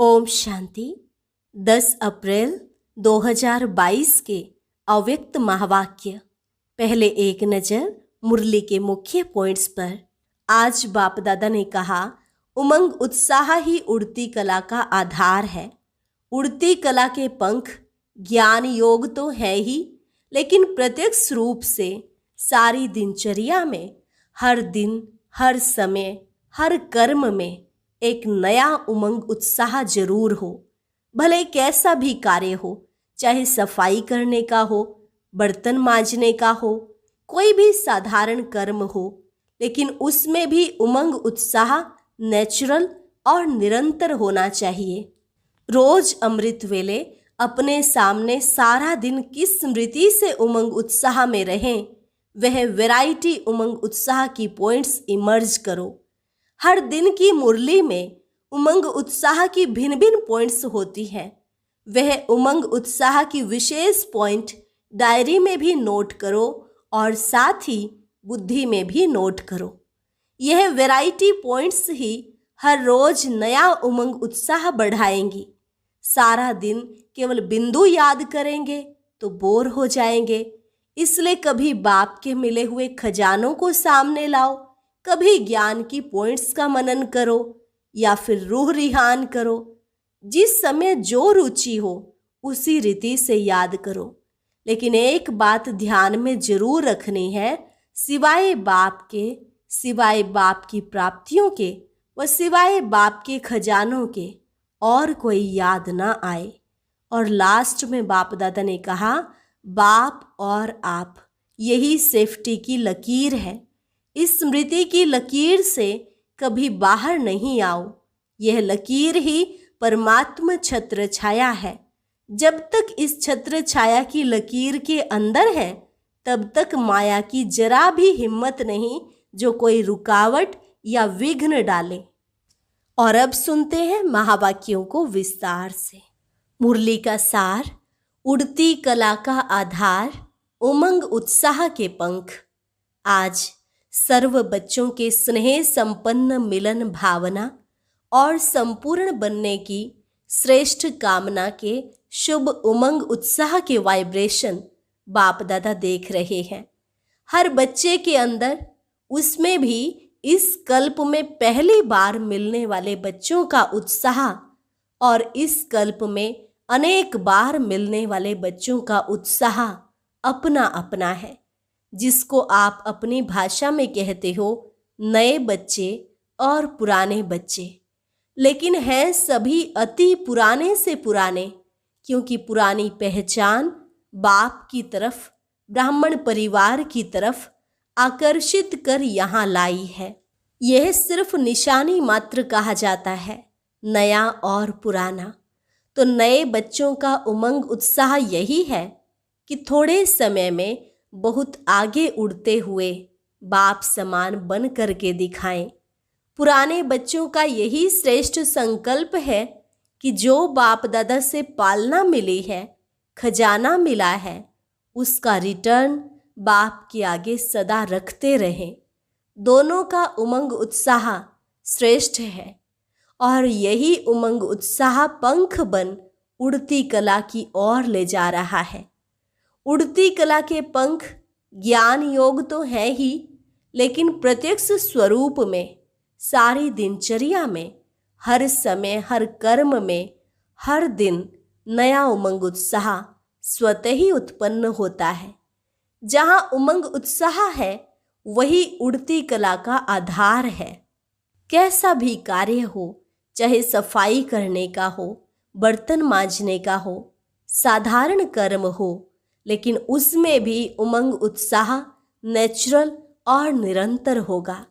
ओम शांति। 10 अप्रैल 2022 के अव्यक्त महावाक्य। पहले एक नज़र मुरली के मुख्य पॉइंट्स पर। आज बाप दादा ने कहा, उमंग उत्साह ही उड़ती कला का आधार है। उड़ती कला के पंख ज्ञान योग तो है ही, लेकिन प्रत्यक्ष रूप से सारी दिनचर्या में, हर दिन, हर समय, हर कर्म में एक नया उमंग उत्साह जरूर हो। भले कैसा भी कार्य हो, चाहे सफाई करने का हो, बर्तन मांजने का हो, कोई भी साधारण कर्म हो, लेकिन उसमें भी उमंग उत्साह नेचुरल और निरंतर होना चाहिए। रोज अमृत वेले अपने सामने सारा दिन किस स्मृति से उमंग उत्साह में रहें, वह वैरायटी उमंग उत्साह की पॉइंट्स इमर्ज करो। हर दिन की मुरली में उमंग उत्साह की भिन्न भिन्न पॉइंट्स होती हैं। वह उमंग उत्साह की विशेष पॉइंट डायरी में भी नोट करो और साथ ही बुद्धि में भी नोट करो। यह वैरायटी पॉइंट्स ही हर रोज नया उमंग उत्साह बढ़ाएंगी। सारा दिन केवल बिंदु याद करेंगे तो बोर हो जाएंगे, इसलिए कभी बाप के मिले हुए खजानों को सामने लाओ, कभी ज्ञान की पॉइंट्स का मनन करो या फिर रूह रिहान करो। जिस समय जो रुचि हो उसी रीति से याद करो, लेकिन एक बात ध्यान में जरूर रखनी है, सिवाय बाप के, सिवाय बाप की प्राप्तियों के व सिवाय बाप के खजानों के और कोई याद ना आए। और लास्ट में बाप दादा ने कहा, बाप और आप, यही सेफ्टी की लकीर है। इस स्मृति की लकीर से कभी बाहर नहीं आओ। यह लकीर ही परमात्मा छत्र छाया है। जब तक इस छत्र छाया की लकीर के अंदर है, तब तक माया की जरा भी हिम्मत नहीं जो कोई रुकावट या विघ्न डाले। और अब सुनते हैं महावाक्यों को विस्तार से। मुरली का सार, उड़ती कला का आधार, उमंग उत्साह के पंख। आज सर्व बच्चों के स्नेह संपन्न मिलन भावना और संपूर्ण बनने की श्रेष्ठ कामना के शुभ उमंग उत्साह के वाइब्रेशन बाप दादा देख रहे हैं। हर बच्चे के अंदर, उसमें भी इस कल्प में पहली बार मिलने वाले बच्चों का उत्साह और इस कल्प में अनेक बार मिलने वाले बच्चों का उत्साह अपना अपना है, जिसको आप अपनी भाषा में कहते हो नए बच्चे और पुराने बच्चे, लेकिन हैं सभी अति पुराने से पुराने, क्योंकि पुरानी पहचान बाप की तरफ, ब्राह्मण परिवार की तरफ आकर्षित कर यहाँ लाई है। यह सिर्फ निशानी मात्र कहा जाता है, नया और पुराना। तो नए बच्चों का उमंग उत्साह यही है कि थोड़े समय में बहुत आगे उड़ते हुए बाप समान बन करके दिखाएं। पुराने बच्चों का यही श्रेष्ठ संकल्प है कि जो बाप दादा से पालना मिली है, खजाना मिला है, उसका रिटर्न बाप के आगे सदा रखते रहें। दोनों का उमंग उत्साह श्रेष्ठ है और यही उमंग उत्साह पंख बन उड़ती कला की ओर ले जा रहा है। उड़ती कला के पंख ज्ञान योग तो है ही, लेकिन प्रत्यक्ष स्वरूप में, सारी दिनचर्या में, हर समय, हर कर्म में, हर दिन नया उमंग उत्साह स्वतः ही उत्पन्न होता है। जहाँ उमंग उत्साह है, वही उड़ती कला का आधार है। कैसा भी कार्य हो, चाहे सफाई करने का हो, बर्तन मांजने का हो, साधारण कर्म हो, लेकिन उसमें भी उमंग उत्साह नेचुरल और निरंतर होगा।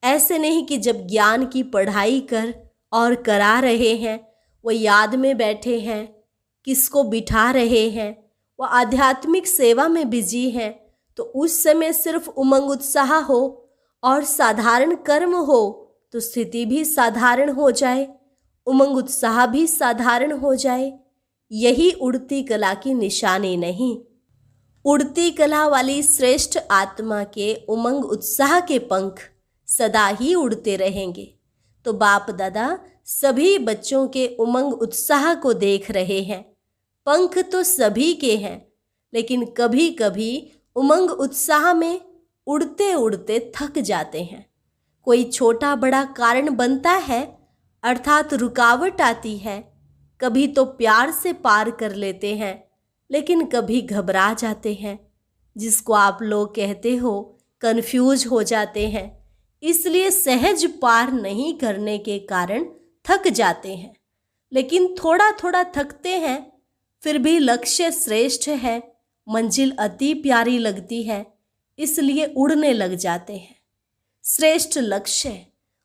ऐसे नहीं कि जब ज्ञान की पढ़ाई कर और करा रहे हैं, वो याद में बैठे हैं, किसको बिठा रहे हैं, वो आध्यात्मिक सेवा में बिजी हैं, तो उस समय सिर्फ उमंग उत्साह हो और साधारण कर्म हो तो स्थिति भी साधारण हो जाए, उमंग उत्साह भी साधारण हो जाए। यही उड़ती कला की निशानी नहीं। उड़ती कला वाली श्रेष्ठ आत्मा के उमंग उत्साह के पंख सदा ही उड़ते रहेंगे। तो बाप दादा सभी बच्चों के उमंग उत्साह को देख रहे हैं। पंख तो सभी के हैं, लेकिन कभी कभी उमंग उत्साह में उड़ते उड़ते थक जाते हैं। कोई छोटा बड़ा कारण बनता है, अर्थात रुकावट आती है। कभी तो प्यार से पार कर लेते हैं, लेकिन कभी घबरा जाते हैं, जिसको आप लोग कहते हो कंफ्यूज हो जाते हैं। इसलिए सहज पार नहीं करने के कारण थक जाते हैं। लेकिन थोड़ा थोड़ा थकते हैं, फिर भी लक्ष्य श्रेष्ठ है, मंजिल अति प्यारी लगती है, इसलिए उड़ने लग जाते हैं। श्रेष्ठ लक्ष्य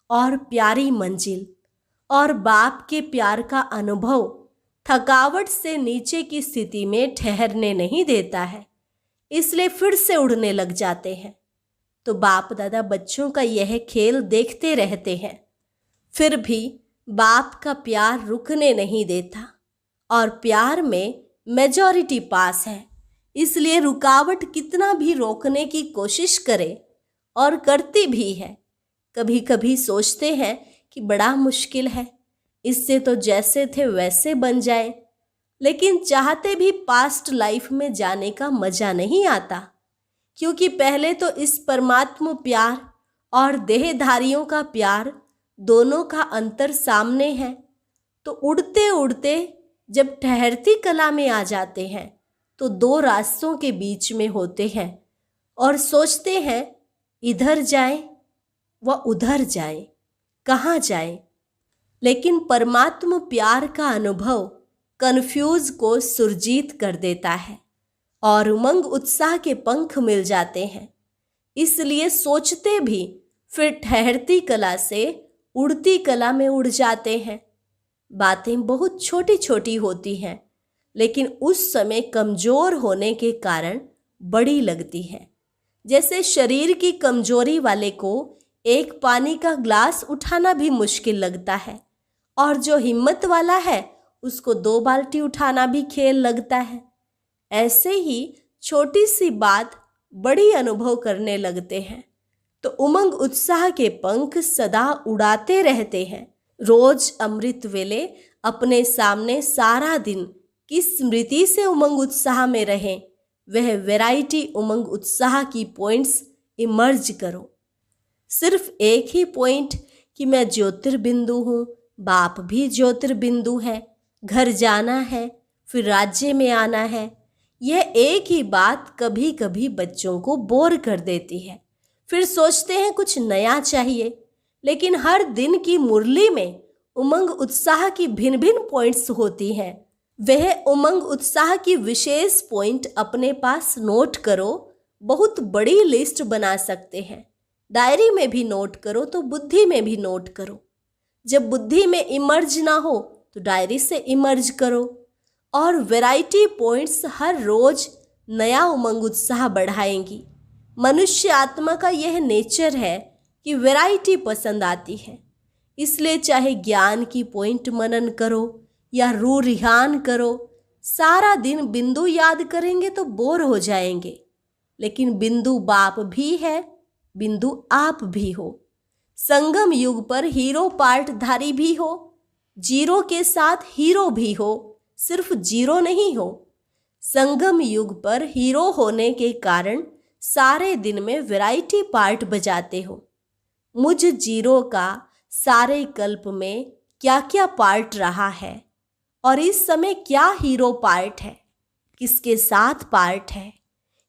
और प्यारी मंजिल और बाप के प्यार का अनुभव थकावट से नीचे की स्थिति में ठहरने नहीं देता है, इसलिए फिर से उड़ने लग जाते हैं। तो बाप दादा बच्चों का यह खेल देखते रहते हैं। फिर भी बाप का प्यार रुकने नहीं देता और प्यार में मेजॉरिटी पास है, इसलिए रुकावट कितना भी रोकने की कोशिश करे और करती भी है। कभी कभी सोचते हैं कि बड़ा मुश्किल है, इससे तो जैसे थे वैसे बन जाए, लेकिन चाहते भी पास्ट लाइफ में जाने का मजा नहीं आता, क्योंकि पहले तो इस परमात्मा प्यार और देहधारियों का प्यार दोनों का अंतर सामने है। तो उड़ते उड़ते जब ठहरती कला में आ जाते हैं तो दो रास्तों के बीच में होते हैं और सोचते हैं इधर जाएं व उधर जाएं, कहाँ जाएं। लेकिन परमात्मा प्यार का अनुभव कन्फ्यूज को सुरजीत कर देता है और उमंग उत्साह के पंख मिल जाते हैं। इसलिए सोचते भी फिर ठहरती कला से उड़ती कला में उड़ जाते हैं। बातें बहुत छोटी छोटी होती हैं, लेकिन उस समय कमजोर होने के कारण बड़ी लगती है। जैसे शरीर की कमजोरी वाले को एक पानी का ग्लास उठाना भी मुश्किल लगता है, और जो हिम्मत वाला है उसको 2 बाल्टी उठाना भी खेल लगता है। ऐसे ही छोटी सी बात बड़ी अनुभव करने लगते हैं। तो उमंग उत्साह के पंख सदा उड़ाते रहते हैं। रोज अमृत वेले अपने सामने सारा दिन किस स्मृति से उमंग उत्साह में रहें, वह वैरायटी उमंग उत्साह की पॉइंट्स इमर्ज करो। सिर्फ एक ही पॉइंट कि मैं ज्योतिर्बिंदु हूँ, बाप भी ज्योतिर्बिंदु है, घर जाना है, फिर राज्य में आना है, यह एक ही बात कभी कभी बच्चों को बोर कर देती है। फिर सोचते हैं कुछ नया चाहिए, लेकिन हर दिन की मुरली में उमंग उत्साह की भिन्न भिन्न पॉइंट्स होती हैं। वह उमंग उत्साह की विशेष पॉइंट अपने पास नोट करो। बहुत बड़ी लिस्ट बना सकते हैं, डायरी में भी नोट करो तो बुद्धि में भी नोट करो। जब बुद्धि में इमर्ज ना हो तो डायरी से इमर्ज करो। और वैरायटी पॉइंट्स हर रोज नया उमंग उत्साह बढ़ाएंगी। मनुष्य आत्मा का यह नेचर है कि वैरायटी पसंद आती है, इसलिए चाहे ज्ञान की पॉइंट मनन करो या रू रिहान करो, सारा दिन बिंदु याद करेंगे तो बोर हो जाएंगे। लेकिन बिंदु बाप भी है, बिंदु आप भी हो। संगम युग पर हीरो पार्टधारी भी हो, जीरो के साथ हीरो भी हो, सिर्फ जीरो नहीं हो। संगम युग पर हीरो होने के कारण सारे दिन में वैरायटी पार्ट बजाते हो। मुझ जीरो का सारे कल्प में क्या क्या पार्ट रहा है और इस समय क्या हीरो पार्ट है, किसके साथ पार्ट है,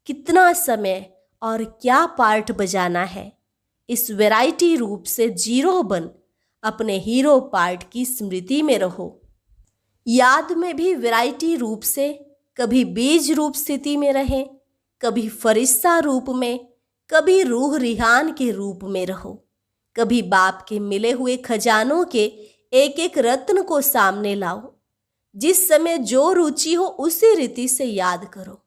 कितना समय और क्या पार्ट बजाना है। इस वैरायटी रूप से जीरो बन अपने हीरो पार्ट की स्मृति में रहो। याद में भी वैरायटी रूप से कभी बीज रूप स्थिति में रहें, कभी फरिश्ता रूप में, कभी रूह रिहान के रूप में रहो। कभी बाप के मिले हुए खजानों के एक एक रत्न को सामने लाओ। जिस समय जो रुचि हो उसी रीति से याद करो।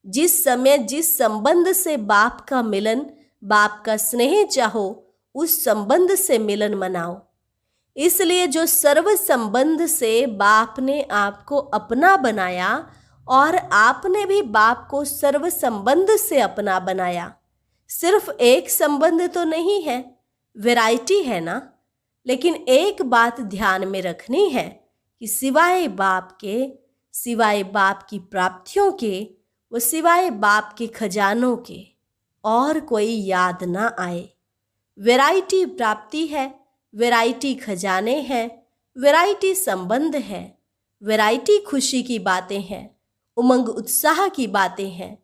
जिस समय जिस संबंध से बाप का मिलन, बाप का स्नेह चाहो, उस संबंध से मिलन मनाओ। इसलिए जो सर्व संबंध से बाप ने आपको अपना बनाया और आपने भी बाप को सर्व संबंध से अपना बनाया। सिर्फ एक संबंध तो नहीं है, वैरायटी है ना। लेकिन एक बात ध्यान में रखनी है कि सिवाय बाप की प्राप्तियों के व सिवाय बाप के खजानों के और कोई याद ना आए। वैरायटी प्राप्ति है, वैरायटी खजाने हैं, वैरायटी संबंध है, वैरायटी खुशी की बातें हैं, उमंग उत्साह की बातें हैं।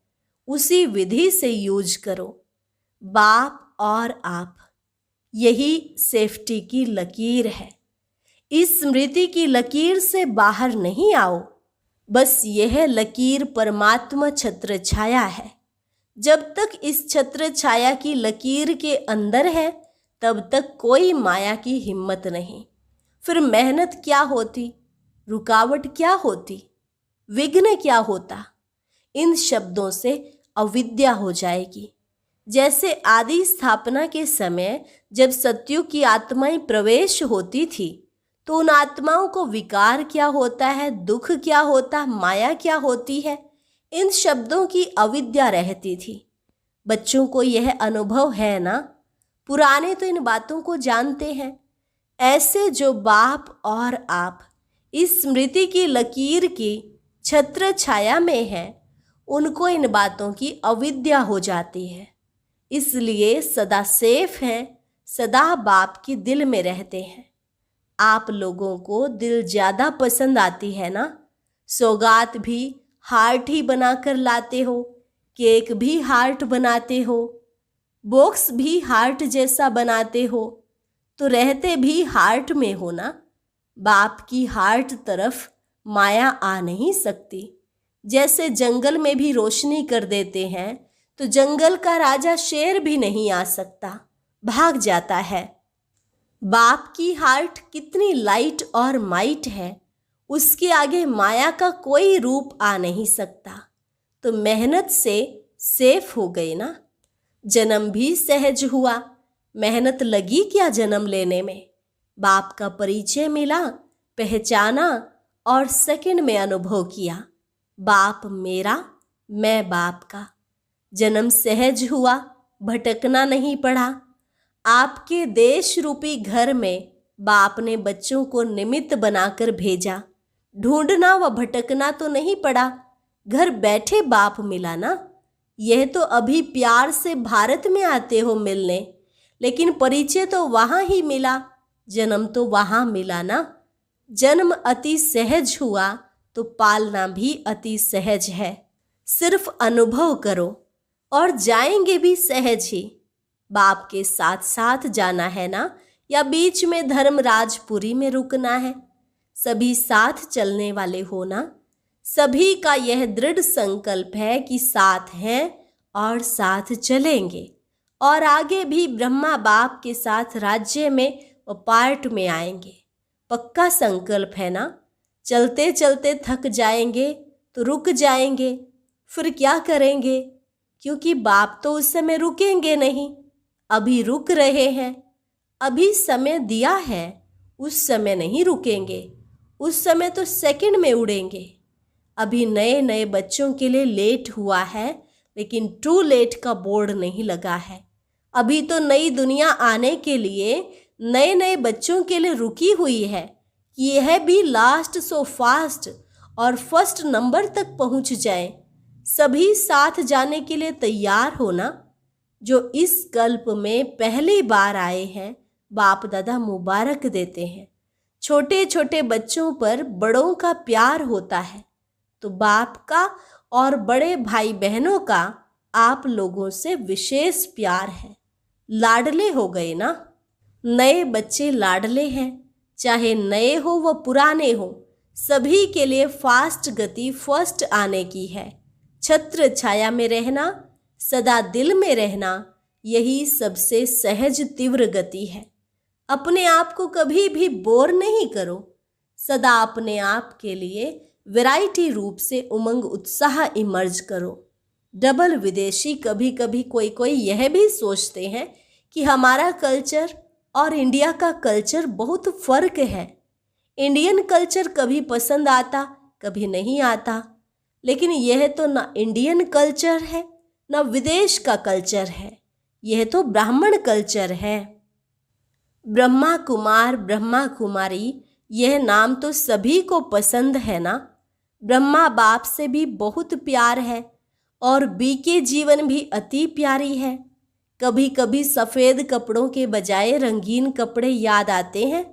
उसी विधि से यूज करो। बाप और आप, यही सेफ्टी की लकीर है। इस स्मृति की लकीर से बाहर नहीं आओ। बस यह लकीर परमात्मा छत्र छाया है। जब तक इस छत्र छाया की लकीर के अंदर है तब तक कोई माया की हिम्मत नहीं। फिर मेहनत क्या होती, रुकावट क्या होती, विघ्न क्या होता? इन शब्दों से अविद्या हो जाएगी। जैसे आदि स्थापना के समय जब सत्युग की आत्माएं प्रवेश होती थी तो उन आत्माओं को विकार क्या होता है, दुख क्या होता, माया क्या होती है, इन शब्दों की अविद्या रहती थी। बच्चों को यह अनुभव है ना? पुराने तो इन बातों को जानते हैं। ऐसे जो बाप और आप इस स्मृति की लकीर की छत्र छाया में है, उनको इन बातों की अविद्या हो जाती है। इसलिए सदा सेफ हैं, सदा बाप के दिल में रहते हैं। आप लोगों को दिल ज़्यादा पसंद आती है ना? सौगात भी हार्ट ही बनाकर लाते हो, केक भी हार्ट बनाते हो, बॉक्स भी हार्ट जैसा बनाते हो, तो रहते भी हार्ट में हो ना। बाप की हार्ट तरफ माया आ नहीं सकती। जैसे जंगल में भी रोशनी कर देते हैं तो जंगल का राजा शेर भी नहीं आ सकता, भाग जाता है। बाप की हार्ट कितनी लाइट और माइट है, उसके आगे माया का कोई रूप आ नहीं सकता। तो मेहनत से सेफ हो गए ना। जन्म भी सहज हुआ, मेहनत लगी क्या जन्म लेने में? बाप का परिचय मिला, पहचाना और सेकंड में अनुभव किया, बाप मेरा, मैं बाप का। जन्म सहज हुआ, भटकना नहीं पड़ा। आपके देश रूपी घर में बाप ने बच्चों को निमित्त बनाकर भेजा। ढूंढना व भटकना तो नहीं पड़ा, घर बैठे बाप मिला ना। यह तो अभी प्यार से भारत में आते हो मिलने, लेकिन परिचय तो वहाँ ही मिला, जन्म तो वहाँ मिला ना। जन्म अति सहज हुआ तो पालना भी अति सहज है। सिर्फ अनुभव करो और जाएंगे भी सहज ही। बाप के साथ साथ जाना है ना, या बीच में धर्मराजपुरी में रुकना है? सभी साथ चलने वाले हो ना। सभी का यह दृढ़ संकल्प है कि साथ हैं और साथ चलेंगे, और आगे भी ब्रह्मा बाप के साथ राज्य में व पार्ट में आएंगे। पक्का संकल्प है ना। चलते चलते थक जाएंगे तो रुक जाएंगे, फिर क्या करेंगे? क्योंकि बाप तो उस समय रुकेंगे नहीं। अभी रुक रहे हैं, अभी समय दिया है, उस समय नहीं रुकेंगे। उस समय तो सेकंड में उड़ेंगे। अभी नए नए बच्चों के लिए लेट हुआ है, लेकिन टू लेट का बोर्ड नहीं लगा है। अभी तो नई दुनिया आने के लिए नए नए बच्चों के लिए रुकी हुई है कि यह भी लास्ट सो फास्ट और फर्स्ट नंबर तक पहुंच जाए। सभी साथ जाने के लिए तैयार हो ना। जो इस कल्प में पहली बार आए हैं, बाप दादा मुबारक देते हैं। छोटे छोटे बच्चों पर बड़ों का प्यार होता है, तो बाप का और बड़े भाई बहनों का आप लोगों से विशेष प्यार है। लाडले हो गए ना। नए बच्चे लाडले हैं, चाहे नए हो व पुराने हो, सभी के लिए फास्ट गति फर्स्ट आने की है। छत्र छाया में रहना, सदा दिल में रहना, यही सबसे सहज तीव्र गति है। अपने आप को कभी भी बोर नहीं करो। सदा अपने आप के लिए वैरायटी रूप से उमंग उत्साह इमर्ज करो। डबल विदेशी कभी कभी कोई यह भी सोचते हैं कि हमारा कल्चर और इंडिया का कल्चर बहुत फर्क है। इंडियन कल्चर कभी पसंद आता, कभी नहीं आता, लेकिन यह तो ना इंडियन कल्चर है ना विदेश का कल्चर है, यह तो ब्राह्मण कल्चर है। ब्रह्मा कुमार, ब्रह्मा कुमारी, यह नाम तो सभी को पसंद है ना। ब्रह्मा बाप से भी बहुत प्यार है और बी के जीवन भी अति प्यारी है। कभी कभी सफ़ेद कपड़ों के बजाय रंगीन कपड़े याद आते हैं,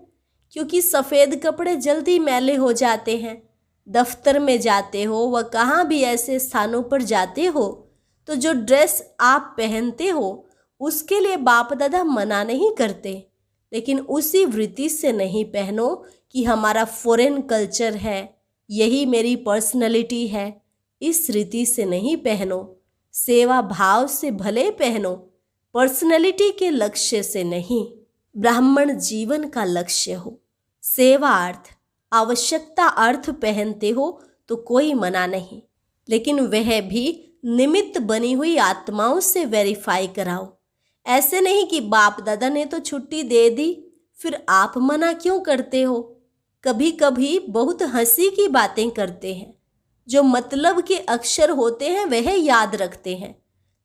क्योंकि सफ़ेद कपड़े जल्दी मैले हो जाते हैं। दफ्तर में जाते हो व कहाँ भी ऐसे स्थानों पर जाते हो तो जो ड्रेस आप पहनते हो उसके लिए बाप दादा मना नहीं करते, लेकिन उसी वृत्ति से नहीं पहनो कि हमारा फॉरेन कल्चर है, यही मेरी पर्सनैलिटी है। इस रीति से नहीं पहनो, सेवा भाव से भले पहनो, पर्सनैलिटी के लक्ष्य से नहीं। ब्राह्मण जीवन का लक्ष्य हो, सेवा अर्थ, आवश्यकता अर्थ पहनते हो तो कोई मना नहीं, लेकिन वह भी निमित्त बनी हुई आत्माओं से वेरीफाई कराओ। ऐसे नहीं कि बाप दादा ने तो छुट्टी दे दी, फिर आप मना क्यों करते हो। कभी कभी बहुत हंसी की बातें करते हैं, जो मतलब के अक्षर होते हैं वह याद रखते हैं,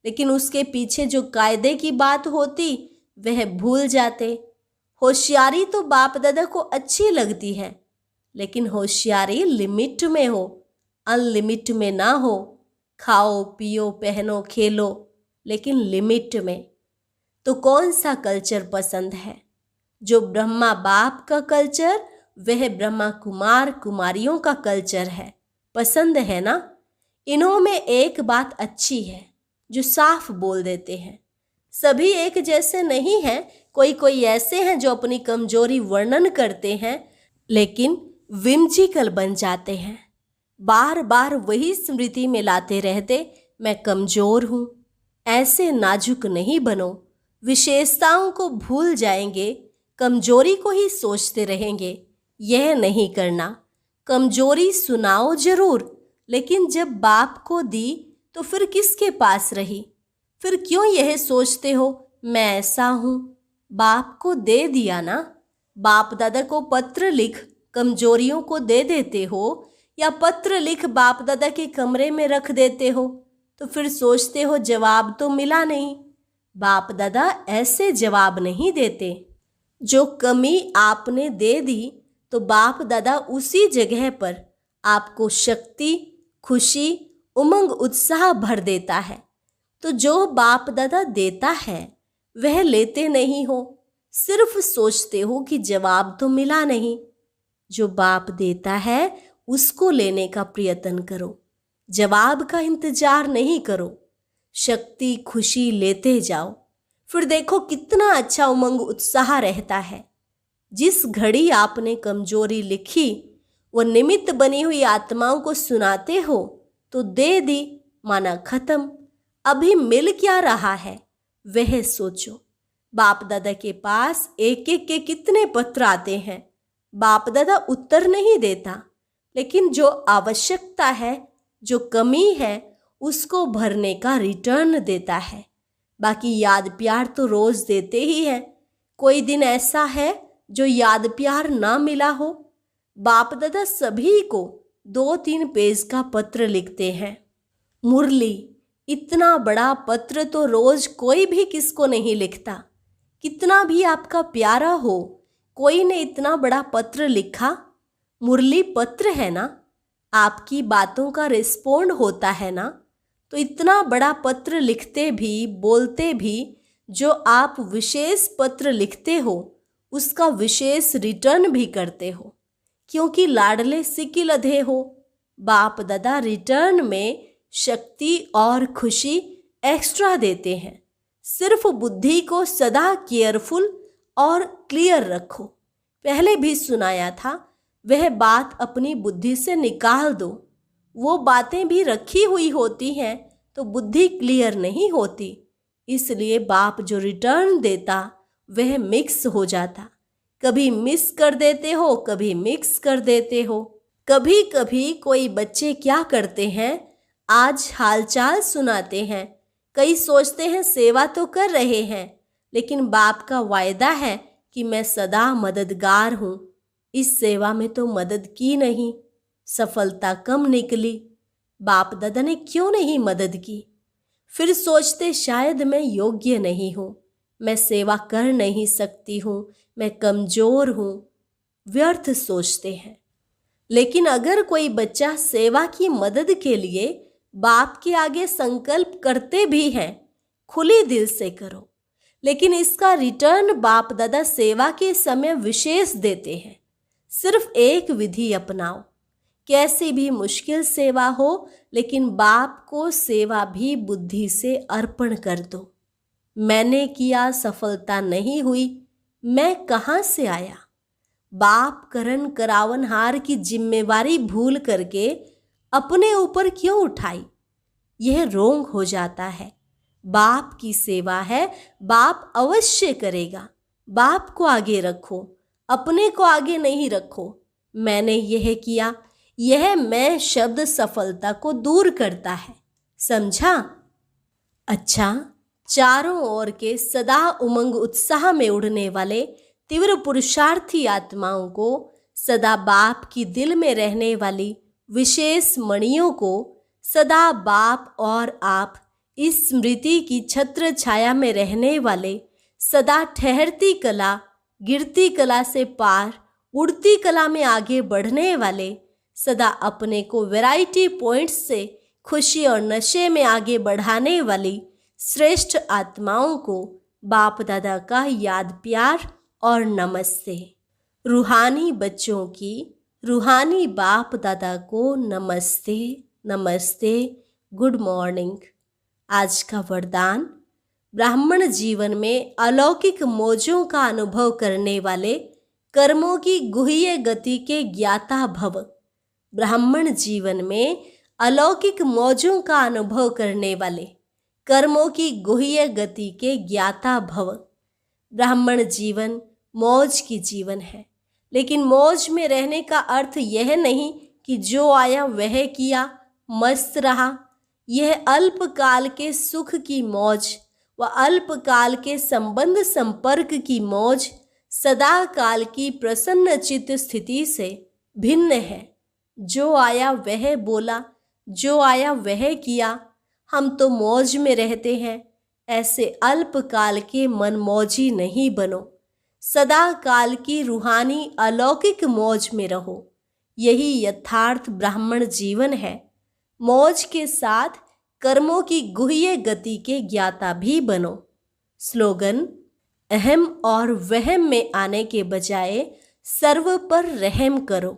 लेकिन उसके पीछे जो कायदे की बात होती वह भूल जाते। होशियारी तो बाप दादा को अच्छी लगती है, लेकिन होशियारी लिमिट में हो, अनलिमिट में ना हो। खाओ पियो पहनो खेलो, लेकिन लिमिट में। तो कौन सा कल्चर पसंद है? जो ब्रह्मा बाप का कल्चर, वह ब्रह्मा कुमार कुमारियों का कल्चर है, पसंद है ना। इन्हों में एक बात अच्छी है जो साफ बोल देते हैं, सभी एक जैसे नहीं हैं। कोई कोई ऐसे हैं जो अपनी कमजोरी वर्णन करते हैं, लेकिन विम्जिकल बन जाते हैं, बार बार वही स्मृति में लाते रहते, मैं कमजोर हूँ। ऐसे नाजुक नहीं बनो, विशेषताओं को भूल जाएंगे, कमजोरी को ही सोचते रहेंगे। यह नहीं करना। कमजोरी सुनाओ जरूर, लेकिन जब बाप को दी तो फिर किसके पास रही? फिर क्यों यह सोचते हो मैं ऐसा हूँ? बाप को दे दिया ना। बाप दादा को पत्र लिख कमजोरियों को दे देते हो, या पत्र लिख बाप दादा के कमरे में रख देते हो, तो फिर सोचते हो जवाब तो मिला नहीं। बाप दादा ऐसे जवाब नहीं देते। जो कमी आपने दे दी तो बाप दादा उसी जगह पर आपको शक्ति, खुशी, उमंग, उत्साह भर देता है। तो जो बाप दादा देता है वह लेते नहीं हो, सिर्फ सोचते हो कि जवाब तो मिला नहीं। जो बाप देता है उसको लेने का प्रयत्न करो, जवाब का इंतजार नहीं करो। शक्ति खुशी लेते जाओ, फिर देखो कितना अच्छा उमंग उत्साह रहता है। जिस घड़ी आपने कमजोरी लिखी वो निमित्त बनी हुई आत्माओं को सुनाते हो तो दे दी, माना खत्म। अभी मिल क्या रहा है वह सोचो। बाप दादा के पास एक एक के कितने पत्र आते हैं, बाप दादा उत्तर नहीं देता, लेकिन जो आवश्यकता है, जो कमी है, उसको भरने का रिटर्न देता है। बाकी याद प्यार तो रोज देते ही है। कोई दिन ऐसा है जो याद प्यार ना मिला हो? बाप दादा सभी को 2-3 पेज का पत्र लिखते हैं। मुरली, इतना बड़ा पत्र तो रोज कोई भी किसको नहीं लिखता। कितना भी आपका प्यारा हो, कोई ने इतना बड़ा पत्र लिखा? मुरली पत्र है ना, आपकी बातों का रिस्पोंड होता है ना। तो इतना बड़ा पत्र लिखते भी, बोलते भी, जो आप विशेष पत्र लिखते हो उसका विशेष रिटर्न भी करते हो, क्योंकि लाडले सिक्की लधे हो। बाप दादा रिटर्न में शक्ति और खुशी एक्स्ट्रा देते हैं। सिर्फ बुद्धि को सदा केयरफुल और क्लियर रखो। पहले भी सुनाया था, वह बात अपनी बुद्धि से निकाल दो। वो बातें भी रखी हुई होती हैं तो बुद्धि क्लियर नहीं होती, इसलिए बाप जो रिटर्न देता वह मिक्स हो जाता। कभी मिस कर देते हो, कभी मिक्स कर देते हो। कभी कभी कोई बच्चे क्या करते हैं, आज हालचाल सुनाते हैं। कई सोचते हैं सेवा तो कर रहे हैं, लेकिन बाप का वायदा है कि मैं सदा मददगार हूँ। इस सेवा में तो मदद की नहीं, सफलता कम निकली। बाप दादा ने क्यों नहीं मदद की? फिर सोचते शायद मैं योग्य नहीं हूँ, मैं सेवा कर नहीं सकती हूँ, मैं कमजोर हूँ, व्यर्थ सोचते हैं। लेकिन अगर कोई बच्चा सेवा की मदद के लिए बाप के आगे संकल्प करते भी हैं, खुले दिल से करो, लेकिन इसका रिटर्न बाप दादा सेवा के समय विशेष देते हैं। सिर्फ एक विधि अपनाओ, कैसी भी मुश्किल सेवा हो, लेकिन बाप को सेवा भी बुद्धि से अर्पण कर दो। मैंने किया, सफलता नहीं हुई, मैं कहाँ से आया? बाप करण करावनहार की जिम्मेवारी भूल करके अपने ऊपर क्यों उठाई? यह रोंग हो जाता है। बाप की सेवा है, बाप अवश्य करेगा। बाप को आगे रखो, अपने को आगे नहीं रखो। मैंने यह किया, यह मैं शब्द सफलता को दूर करता है, समझा? अच्छा, चारों ओर के सदा उमंग उत्साह में उड़ने वाले तीव्र पुरुषार्थी आत्माओं को, सदा बाप की दिल में रहने वाली विशेष मणियों को, सदा बाप और आप इस स्मृति की छत्र छाया में रहने वाले, सदा ठहरती कला, गिरती कला से पार उड़ती कला में आगे बढ़ने वाले, सदा अपने को वैरायटी पॉइंट्स से खुशी और नशे में आगे बढ़ाने वाली श्रेष्ठ आत्माओं को बाप दादा का याद प्यार और नमस्ते। रूहानी बच्चों की रूहानी बाप दादा को नमस्ते नमस्ते, गुड मॉर्निंग। आज का वरदान, ब्राह्मण जीवन में अलौकिक मौजों का अनुभव करने वाले कर्मों की गुह्य गति के ज्ञाता भव। ब्राह्मण जीवन में अलौकिक मौजों का अनुभव करने वाले कर्मों की गुह्य गति के ज्ञाता भव। ब्राह्मण जीवन मौज की जीवन है, लेकिन मौज में रहने का अर्थ यह नहीं कि जो आया वह किया, मस्त रहा। यह अल्पकाल के सुख की मौज व अल्पकाल के संबंध संपर्क की मौज सदा काल की प्रसन्न चित्त स्थिति से भिन्न है। जो आया वह बोला, जो आया वह किया। हम तो मौज में रहते हैं, ऐसे अल्पकाल के मनमौजी नहीं बनो। सदा काल की रूहानी अलौकिक मौज में रहो। यही यथार्थ ब्राह्मण जीवन है। मौज के साथ कर्मों की गुह्य गति के ज्ञाता भी बनो। स्लोगन, अहम और वहम में आने के बजाय सर्व पर रहम करो।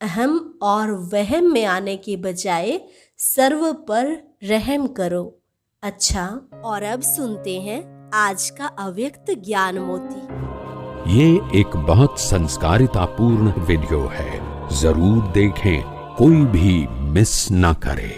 अहम और वहम में आने के बजाय सर्व पर रहम करो। अच्छा, और अब सुनते हैं आज का अव्यक्त ज्ञान मोती। ये एक बहुत संस्कारितापूर्ण वीडियो है, जरूर देखें, कोई भी मिस ना करे।